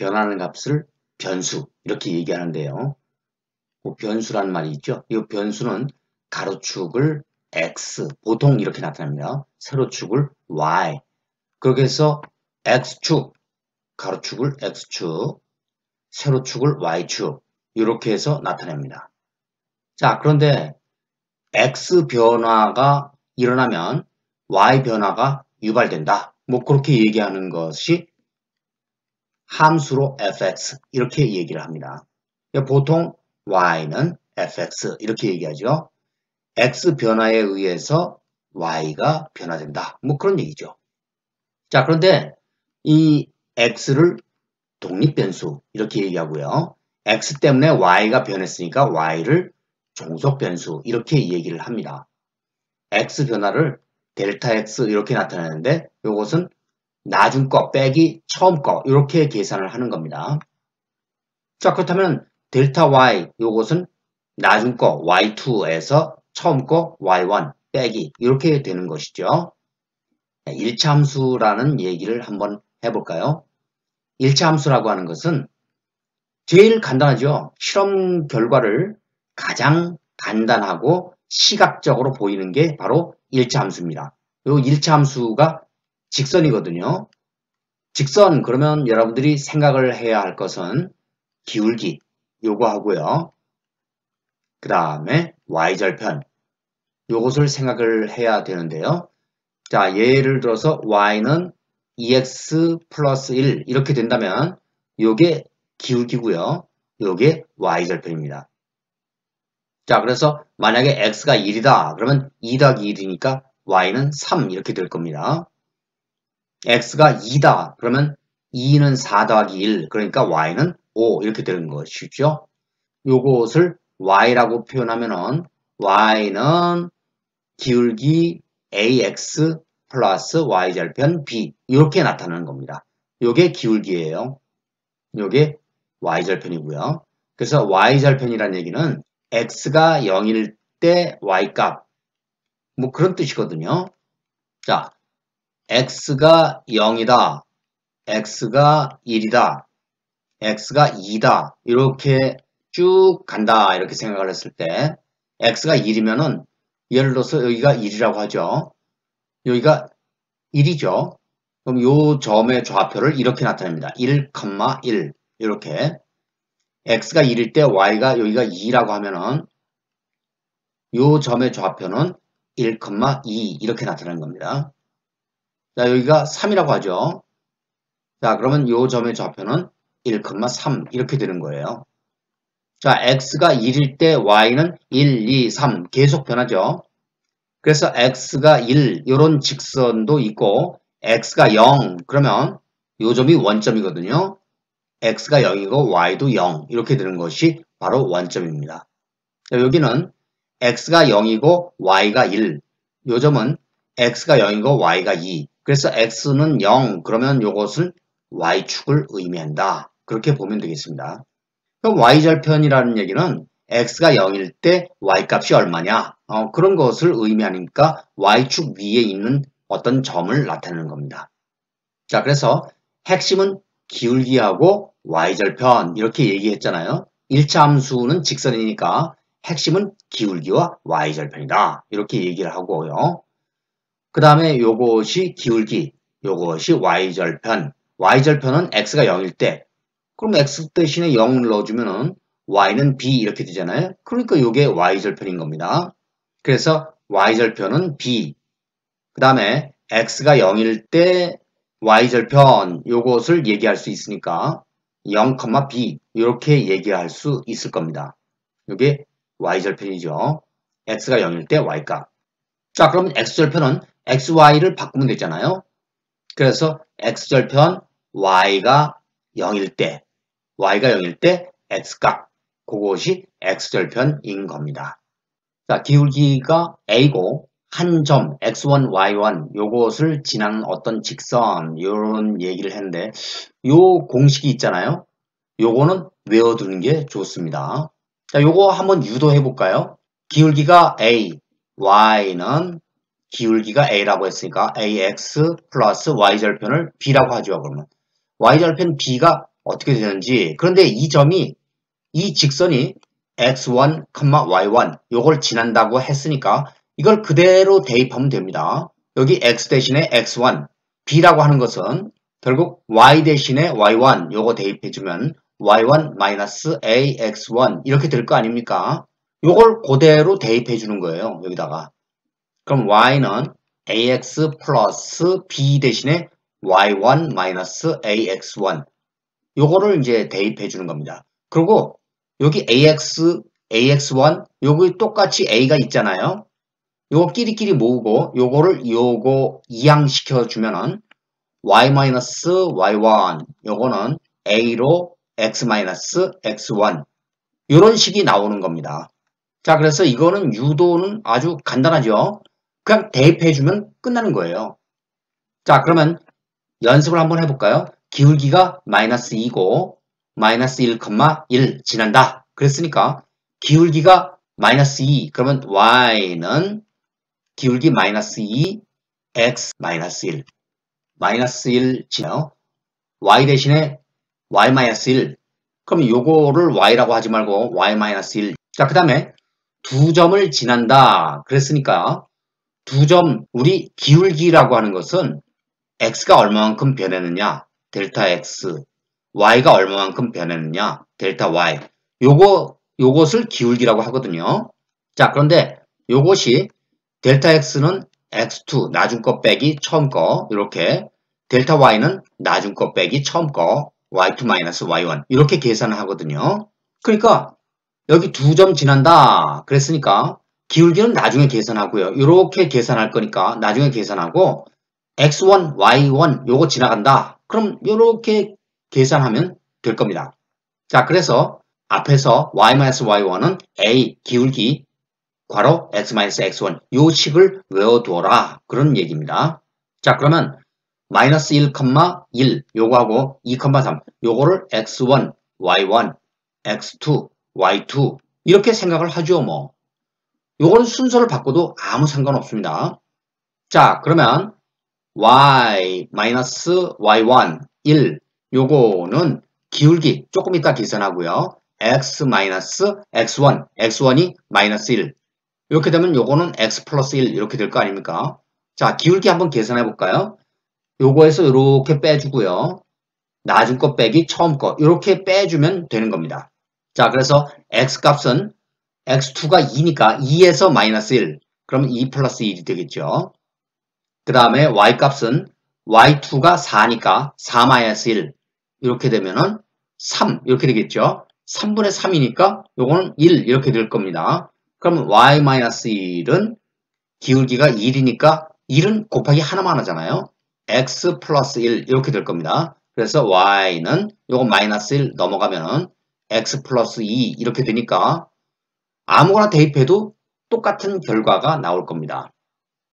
변하는 값을 변수 이렇게 얘기하는데요. 뭐 변수라는 말이 있죠. 이 변수는 가로축을 x, 보통 이렇게 나타납니다. 세로축을 y. 그렇게 해서 x축, 가로축을 x축, 세로축을 y축 이렇게 해서 나타냅니다. 자, 그런데 x 변화가 일어나면 y 변화가 유발된다. 뭐 그렇게 얘기하는 것이 함수로 fx 이렇게 얘기를 합니다. 보통 y는 fx 이렇게 얘기하죠. x 변화에 의해서 y가 변화된다. 뭐 그런 얘기죠. 자, 그런데 이 x를 독립변수 이렇게 얘기하고요. x 때문에 y가 변했으니까 y를 종속변수 이렇게 얘기를 합니다. x 변화를 델타 x 이렇게 나타내는데 이것은 나중 거 빼기 처음 거 이렇게 계산을 하는 겁니다. 자, 그렇다면 델타 y 이것은 나중 거 y2에서 처음 거 y1 빼기 이렇게 되는 것이죠. 1차 함수라는 얘기를 한번 해볼까요? 1차 함수라고 하는 것은 제일 간단하죠. 실험 결과를 가장 간단하고 시각적으로 보이는 게 바로 1차 함수입니다. 이 1차 함수가 직선이거든요. 직선 그러면 여러분들이 생각을 해야 할 것은 기울기 요거 하고요. 그 다음에 y절편 요것을 생각을 해야 되는데요. 자, 예를 들어서 y는 2x 플러스 1 이렇게 된다면 요게 기울기고요. 요게 y절편입니다. 자, 그래서 만약에 x가 1이다 그러면 2 더하기 1이니까 y는 3 이렇게 될 겁니다. x가 2다 그러면 2는 4 더하기 1 그러니까 y는 5 이렇게 되는 것이죠. 요것을 y라고 표현하면은 y는 기울기 ax 플러스 y절편 b 이렇게 나타나는 겁니다. 요게 기울기예요. 요게 y절편이고요. 그래서 y절편이라는 얘기는 x가 0일 때 y값 뭐 그런 뜻이거든요. 자, x가 0이다. x가 1이다. x가 2다. 이렇게 쭉 간다. 이렇게 생각을 했을 때 x가 1이면은 예를 들어서 여기가 1이라고 하죠. 여기가 1이죠. 그럼 요 점의 좌표를 이렇게 나타냅니다. 1, 1 이렇게 x가 1일 때 y가 여기가 2라고 하면은 요 점의 좌표는 1, 2 이렇게 나타나는 겁니다. 자, 여기가 3이라고 하죠. 자, 그러면 요 점의 좌표는 1, 3 이렇게 되는 거예요. 자, x가 1일 때 y는 1, 2, 3 계속 변하죠. 그래서 x가 1 이런 직선도 있고 x가 0 그러면 요 점이 원점이거든요. x가 0이고 y도 0 이렇게 되는 것이 바로 원점입니다. 자, 여기는 x가 0이고 y가 1 요 점은 x가 0이고 y가 2 그래서 x는 0 그러면 요것을 y축을 의미한다. 그렇게 보면 되겠습니다. 그럼 y절편이라는 얘기는 x가 0일 때 y값이 얼마냐 그런 것을 의미하니까 y축 위에 있는 어떤 점을 나타내는 겁니다. 자, 그래서 핵심은 기울기하고 y절편 이렇게 얘기했잖아요. 1차 함수는 직선이니까 핵심은 기울기와 y절편이다. 이렇게 얘기를 하고요. 그 다음에 요것이 기울기, 요것이 y절편. y절편은 x가 0일 때 그럼 x 대신에 0을 넣어주면은 y는 b 이렇게 되잖아요. 그러니까 요게 y절편인 겁니다. 그래서 y절편은 b. 그 다음에 x가 0일 때 y절편 요것을 얘기할 수 있으니까 0, b 이렇게 얘기할 수 있을 겁니다. 요게 y절편이죠. x가 0일 때 y값. 자, 그러면 x절편은 xy를 바꾸면 되잖아요. 그래서 x절편 y가 0일 때 x값 그것이 x절편인 겁니다. 자, 기울기가 a고 한 점 x1, y1 요것을 지나는 어떤 직선 이런 얘기를 했는데 요 공식이 있잖아요. 요거는 외워두는 게 좋습니다. 자, 요거 한번 유도해 볼까요? 기울기가 a, y는 기울기가 a라고 했으니까 ax 플러스 y절편을 b라고 하죠. 그러면 y절편 b가 어떻게 되는지. 그런데 이 점이, 이 직선이 x1, y1 요걸 지난다고 했으니까 이걸 그대로 대입하면 됩니다. 여기 x 대신에 x1, b라고 하는 것은 결국 y 대신에 y1 요거 대입해주면 y1 마이너스 ax1 이렇게 될 거 아닙니까? 요걸 그대로 대입해주는 거예요. 여기다가. 그럼 y는 ax 플러스 b 대신에 y1 마이너스 ax1 요거를 이제 대입해 주는 겁니다. 그리고 여기 ax1 여기 똑같이 a가 있잖아요. 요거 끼리끼리 모으고 요거 이항시켜 주면은 y-y1 요거는 a로 x-x1 요런 식이 나오는 겁니다. 자, 그래서 이거는 유도는 아주 간단하죠. 그냥 대입해 주면 끝나는 거예요. 자, 그러면 연습을 한번 해볼까요? 기울기가 마이너스 2고 마이너스 1, 1 지난다. 그랬으니까 기울기가 마이너스 2 그러면 y는 기울기 마이너스 2 x 마이너스 1 마이너스 1 지나요. y 대신에 y 마이너스 1 그럼 요거를 y라고 하지 말고 y 마이너스 1 자, 그 다음에 두 점을 지난다. 그랬으니까 두 점 우리 기울기라고 하는 것은 x가 얼마만큼 변했느냐 델타 x y가 얼마만큼 변했느냐 델타 y 요것을 기울기라고 하거든요. 자, 그런데 요것이 델타 x는 x2 나중 거 빼기 처음 거 이렇게 델타 y는 나중 거 빼기 처음 거 y2 마이너스 y1 이렇게 계산을 하거든요. 그러니까 여기 두 점 지난다 그랬으니까 기울기는 나중에 계산하고요. 이렇게 계산할 거니까 나중에 계산하고 x1, y1 요거 지나간다. 그럼 이렇게 계산하면 될 겁니다. 자, 그래서 앞에서 y-y1은 a 기울기 괄호 x-x1 요 식을 외워두어라. 그런 얘기입니다. 자, 그러면 마이너스 1, 1 요거하고 2, 3 요거를 x1, y1, x2, y2 이렇게 생각을 하죠. 뭐 요거는 순서를 바꿔도 아무 상관없습니다. 자, 그러면 y 마이너스 y1 1 요거는 기울기 조금 이따 계산하고요. x 마이너스 x1 x1이 마이너스 1 이렇게 되면 요거는 x 플러스 1 이렇게 될 거 아닙니까? 자, 기울기 한번 계산해 볼까요? 요거에서 이렇게 빼주고요. 나중 거 빼기 처음 거 이렇게 빼주면 되는 겁니다. 자, 그래서 x 값은 x2가 2니까 2에서 마이너스 1 그러면 2 플러스 1이 되겠죠. 그 다음에 y 값은 y2가 4니까 4 마이너스 1 이렇게 되면은 3 이렇게 되겠죠. 3분의 3이니까 요거는 1 이렇게 될 겁니다. 그러면 y 마이너스 1은 기울기가 1이니까 1은 곱하기 하나만 하잖아요. x 플러스 1 이렇게 될 겁니다. 그래서 y는 요거 마이너스 1 넘어가면은 x 플러스 2 이렇게 되니까 아무거나 대입해도 똑같은 결과가 나올 겁니다.